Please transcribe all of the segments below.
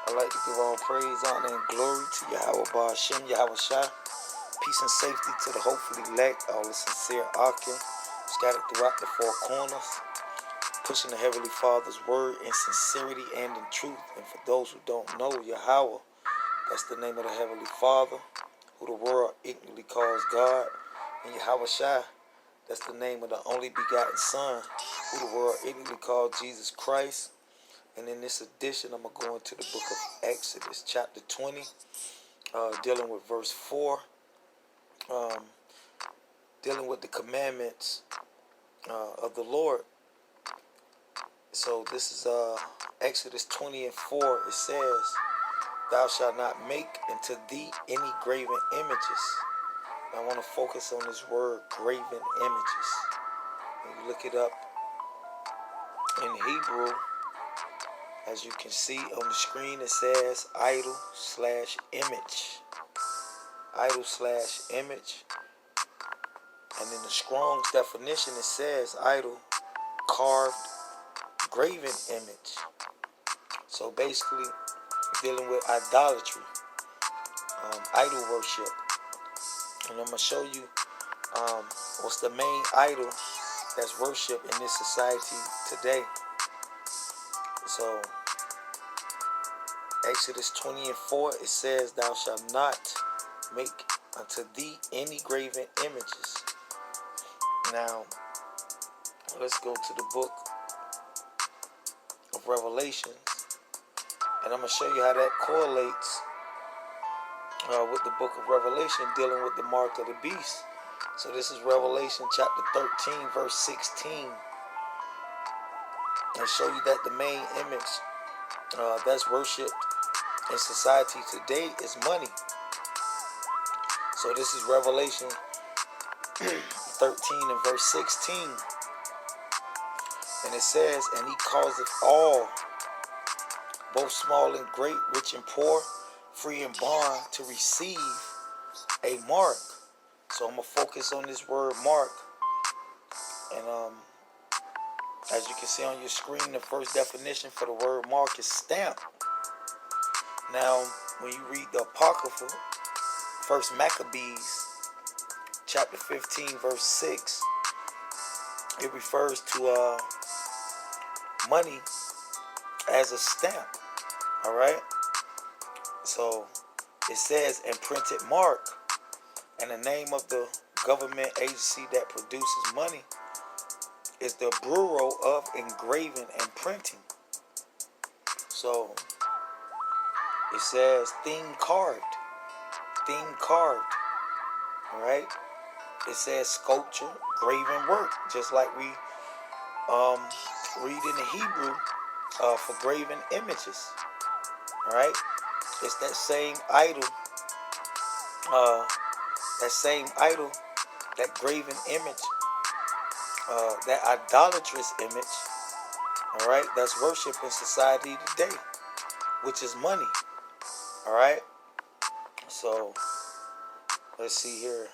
I'd like to give all praise, honor, and glory to Yahweh Ba'Shem, Yahweh Shai. Peace and safety to the hopefully elect, all the sincere Akim, scattered throughout the four corners, pushing the Heavenly Father's word in sincerity and in truth. And for those who don't know, Yahweh, that's the name of the Heavenly Father, who the world ignorantly calls God. And Yahweh Shai, that's the name of the only begotten Son, who the world ignorantly called Jesus Christ. And in this edition, I'm going to go into the book of Exodus, chapter 20, dealing with verse 4, dealing with the commandments of the Lord. So this is Exodus 20 and 4. It says, "Thou shalt not make unto thee any graven images." And I want to focus on this word, graven images. When you look it up in Hebrew, as you can see on the screen, it says idol/image. Idol/image. And in the Strong's definition, it says idol, carved, graven image. So basically, dealing with idolatry, idol worship. And I'm going to show you what's the main idol that's worshipped in this society today. So, Exodus 20 and 4, it says, "Thou shalt not make unto thee any graven images." Now, let's go to the book of Revelations, and I'm going to show you how that correlates with the book of Revelation, dealing with the mark of the beast. So this is Revelation chapter 13, verse 16. And show you that the main image that's worshipped in society today is money. So this is Revelation 13 and verse 16. And it says, "And he causeth all, both small and great, rich and poor, free and bond, to receive a mark." So I'm going to focus on this word mark. And as you can see on your screen, the first definition for the word mark is stamp. Now, when you read the Apocrypha, First Maccabees, chapter 15, verse 6, it refers to money as a stamp. All right? So it says, "And printed mark," and the name of the government agency that produces money is the Bureau of Engraving and Printing. So it says thing carved. All right? It says sculpture, graven work, just like we read in the Hebrew for graven images. All right? It's that same idol, that graven image, that idolatrous image, all right, that's worshipped in society today, which is money. All right? So let's see here.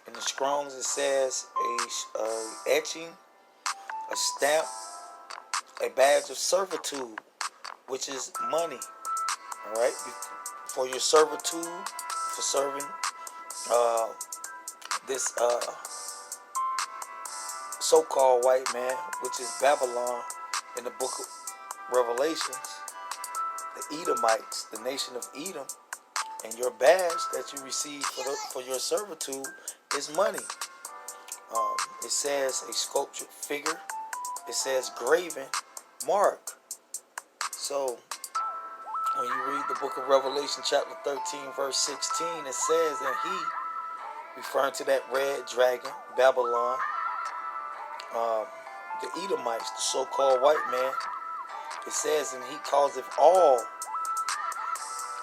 In the Strong's, it says a etching, a stamp, a badge of servitude, which is money. All right, for your servitude, for serving this so-called white man, which is Babylon in the book of Revelations, the Edomites, the nation of Edom, and your badge that you receive for your servitude is money. It says a sculptured figure. It says graven mark. So when you read the book of Revelation chapter 13 verse 16, it says, "And he," referring to that red dragon, Babylon, the Edomites, the so-called white man, it says, "And he causeth all,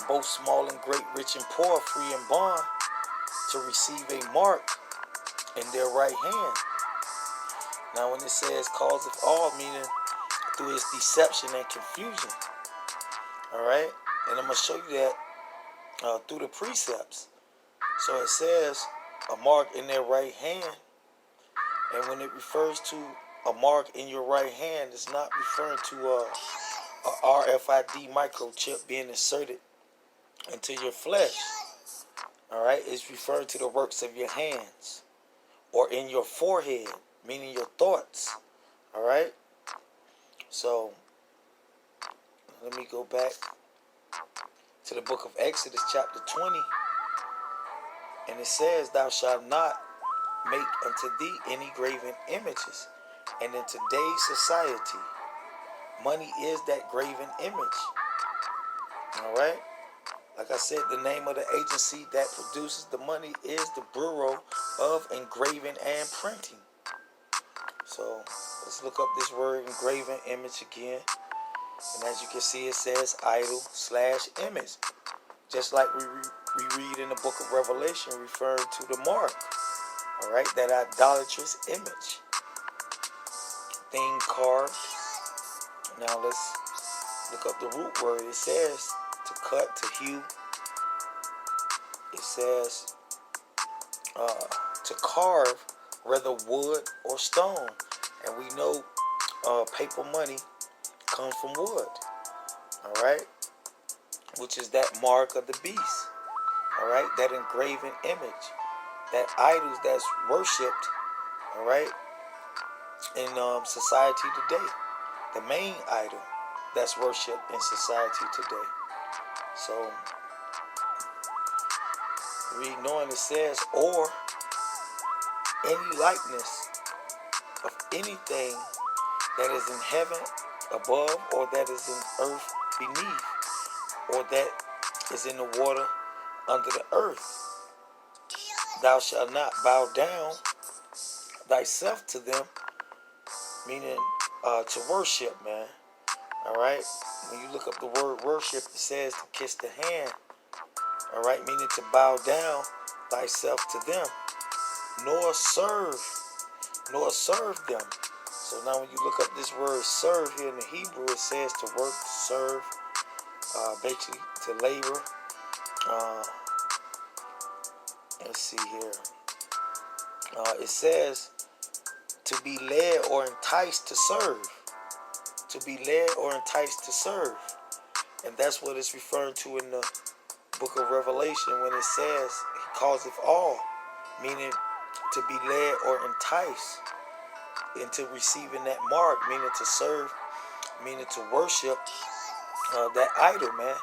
both small and great, rich and poor, free and bond, to receive a mark in their right hand." Now when it says causeth all, meaning through his deception and confusion. All right? And I'm going to show you that through the precepts. So it says a mark in their right hand. And when it refers to a mark in your right hand, it's not referring to a RFID microchip being inserted into your flesh. All right, it's referring to the works of your hands or in your forehead, meaning your thoughts. All right, so let me go back to the book of Exodus, chapter 20, and it says, "Thou shalt not make unto thee any graven images." And in today's society, money is that graven image. All right. Like I said, the name of the agency that produces the money is the Bureau of Engraving and Printing. So let's look up this word engraving image again. And as you can see, it says idol/image. Just like we read in the book of Revelation, referring to the mark. All right, that idolatrous image. Thing carved. Now let's look up the root word. It says to cut, to hew. It says to carve, whether wood or stone. And we know paper money comes from wood. All right, which is that mark of the beast. All right, that engraven image, that idols that's worshipped. All right, in society today, the main idol that's worshipped in society today. So reading on, it says, or any likeness of anything that is in heaven above, or that is in earth beneath, or that is in the water under the earth. Thou shalt not bow down thyself to them, meaning to worship, man. All right. When you look up the word worship, it says to kiss the hand. All right, meaning to bow down thyself to them, nor serve them. So now when you look up this word serve here in the Hebrew, it says to work, to serve, basically to labor. Let's see here. It says to be led or enticed to serve. To be led or enticed to serve. And that's what it's referring to in the book of Revelation when it says he causeth all, meaning to be led or enticed into receiving that mark, meaning to serve, meaning to worship that idol, man.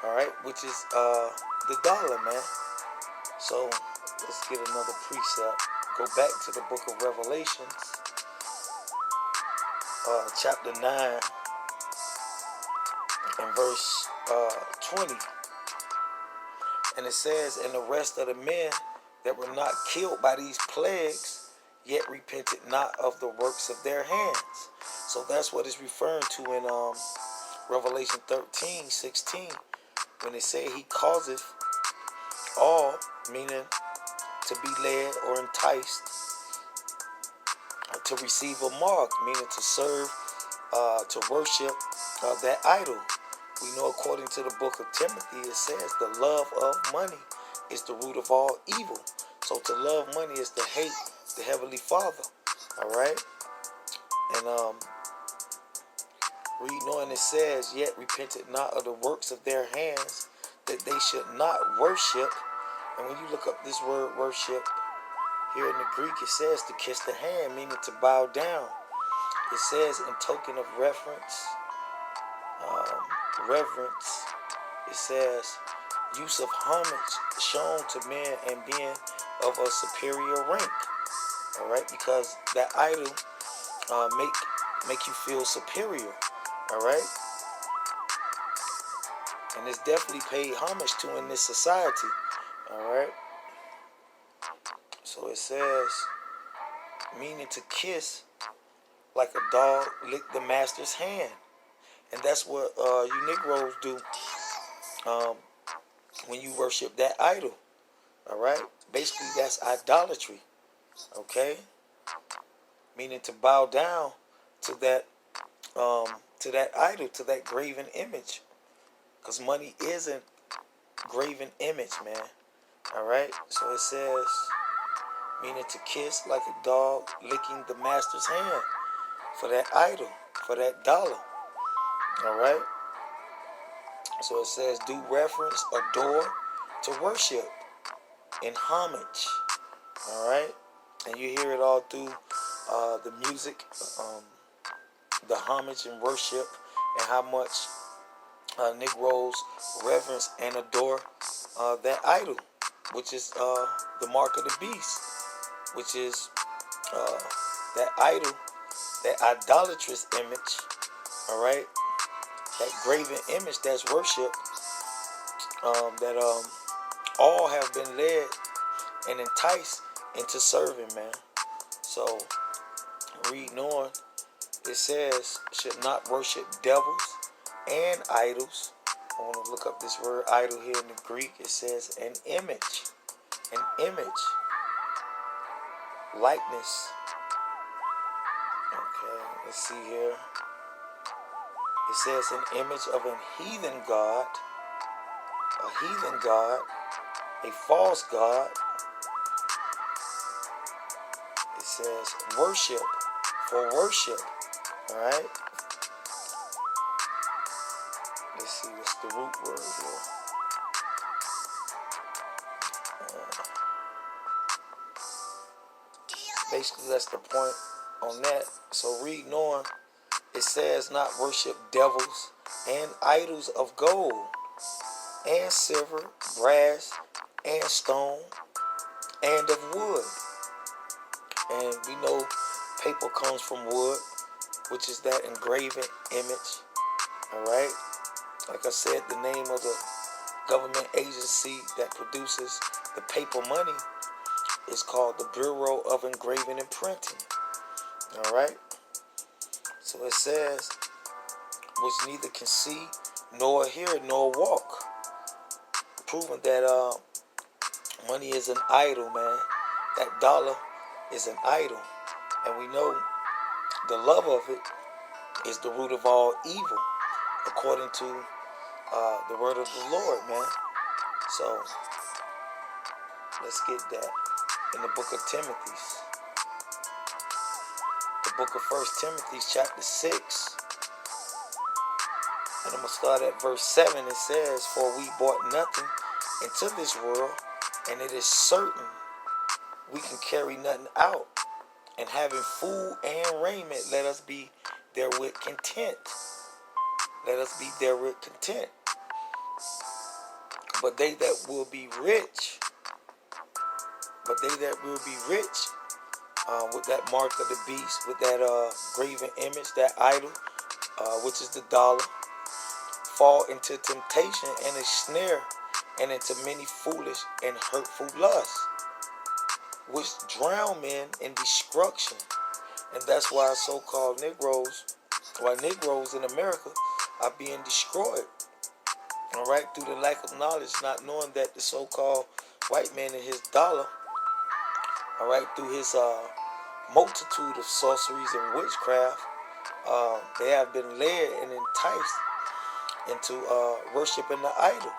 All right, which is the dollar, man. So let's get another precept. Go back to the book of Revelations, chapter 9 and verse 20. And it says, and the rest of the men that were not killed by these plagues, yet repented not of the works of their hands. So that's what it's referring to in Revelation 13:16, when it say he causeth all, meaning to be led or enticed to receive a mark, meaning to serve, to worship that idol. We know according to the book of Timothy, it says the love of money is the root of all evil. So to love money is to hate the Heavenly Father. All right? And reading on, it says, yet repented not of the works of their hands, that they should not worship. And when you look up this word worship, here in the Greek, it says to kiss the hand, meaning to bow down. It says in token of reverence, it says use of homage shown to men and being of a superior rank. All right, because that idol make you feel superior. All right, and it's definitely paid homage to in this society. All right, so it says meaning to kiss like a dog lick the master's hand. And that's what you Negroes do when you worship that idol. All right? Basically, that's idolatry. Okay? Meaning to bow down to that idol, to that graven image. Because money is a graven image, man. All right? So it says, meaning to kiss like a dog licking the master's hand for that idol, for that dollar. All right. So it says, do reverence, adore, to worship, in homage. All right. And you hear it all through the music, the homage and worship, and how much Negroes reverence and adore that idol, which is the mark of the beast, which is uh, that idol, that idolatrous image, all right, that graven image that's worship, that all have been led and enticed into serving, man. So, reading on, it says, should not worship devils and idols. I want to look up this word idol here in the Greek. It says an image, likeness. Okay, let's see here. It says an image of a heathen god, a false god. It says worship, for worship. All right. Let's see what's the root word here. Basically, that's the point on that. So reading on, it says not worship devils and idols of gold and silver, brass and stone and of wood. And we know paper comes from wood, which is that engraven image. All right. Like I said, the name of the government agency that produces the paper money is called the Bureau of Engraving and Printing. All right. So it says, which neither can see, nor hear, nor walk, proving that money is an idol, man. That dollar is an idol, and we know the love of it is the root of all evil, according to the word of the Lord, man. So let's get that in the book of Timothy. The book of 1 Timothy chapter 6. And I'm going to start at verse 7. It says, for we brought nothing into this world, and it is certain we can carry nothing out. And having food and raiment, let us be therewith content. Let us be therewith content. But they that will be rich, with that mark of the beast, with that graven image, that idol, which is the dollar, fall into temptation and a snare, and into many foolish and hurtful lusts, which drown men in destruction. And that's why so-called Negroes in America are being destroyed. All right, through the lack of knowledge, not knowing that the so-called white man and his dollar, all right, through his multitude of sorceries and witchcraft, they have been led and enticed into worshiping the idol,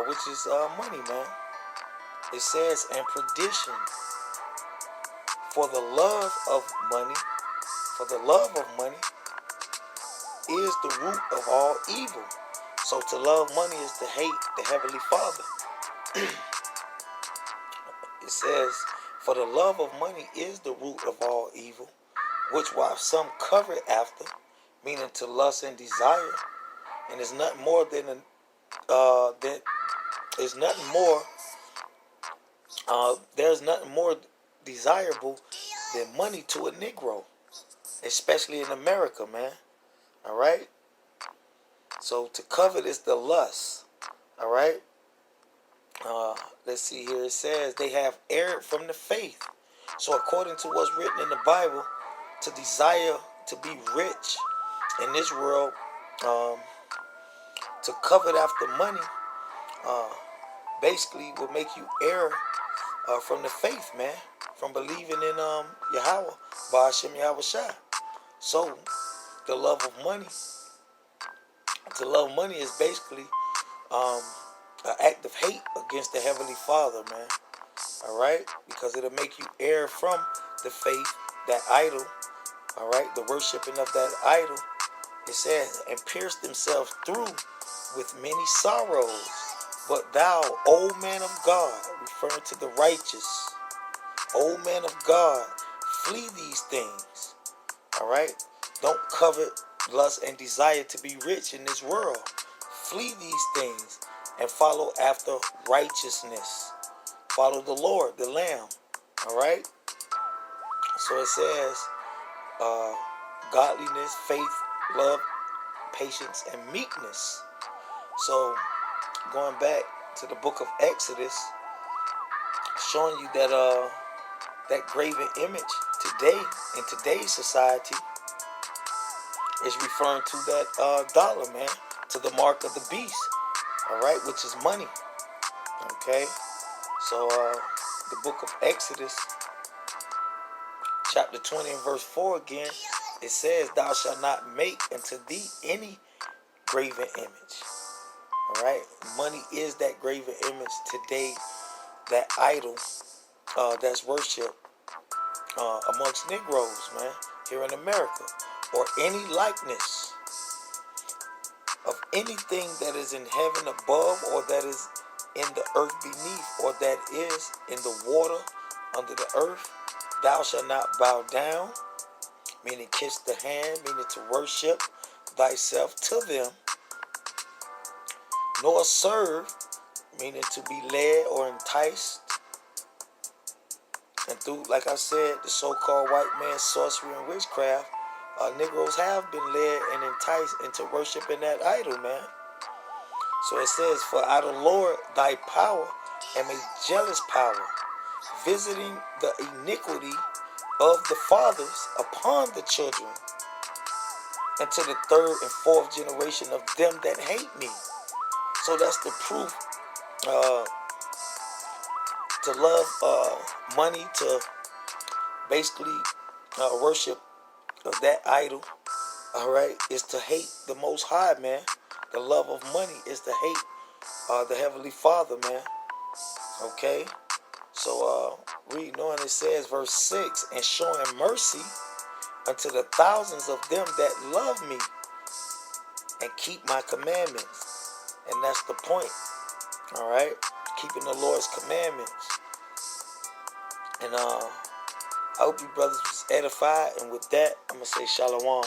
which is money, man. It says, and perdition, for the love of money is the root of all evil. So to love money is to hate the Heavenly Father. It says, for the love of money is the root of all evil, which while some cover after, meaning to lust and desire, and is nothing more there's nothing more desirable than money to a Negro, especially in America, man. All right. So to covet is the lust. All right. Let's see here. It says they have erred from the faith. So according to what's written in the Bible, to desire to be rich in this world, to covet after money, basically will make you err from the faith, man, from believing in Yahweh, Ba'ashem Yahweh Shai. So the love of money is basically an act of hate against the Heavenly Father, man. All right, because it'll make you err from the faith, that idol. All right, the worshiping of that idol, It says, and pierced themselves through with many sorrows. But thou, O man of God, referring to the righteous, O man of God, flee these things. All right? Don't covet, lust, and desire to be rich in this world. Flee these things and follow after righteousness. Follow the Lord, the Lamb. All right? So it says, godliness, faith, love, patience, and meekness. So going back to the book of Exodus, showing you that that graven image today in today's society is referring to that dollar, man, to the mark of the beast, all right, which is money. Okay, so the book of Exodus, chapter 20 and verse 4 again, it says, thou shalt not make unto thee any graven image. All right, money is that graven image today, that idol that's worshipped amongst Negroes, man, here in America, or any likeness of anything that is in heaven above, or that is in the earth beneath, or that is in the water under the earth. Thou shalt not bow down, meaning kiss the hand, meaning to worship thyself to them, nor serve, meaning to be led or enticed. And through, like I said, the so-called white man's sorcery and witchcraft, Negroes have been led and enticed into worshiping that idol, man. So it says, for out of the Lord thy power am a jealous power, visiting the iniquity of the fathers upon the children, and to the third and fourth generation of them that hate me. So that's the proof. To love money, to basically worship that idol, all right, is to hate the Most High, man. The love of money is to hate the Heavenly Father, man. Okay, so reading on, it says, verse 6, and showing mercy unto the thousands of them that love me and keep my commandments. And that's the point, all right, keeping the Lord's commandments. And I hope you brothers was edified. And with that, I'm going to say shalom.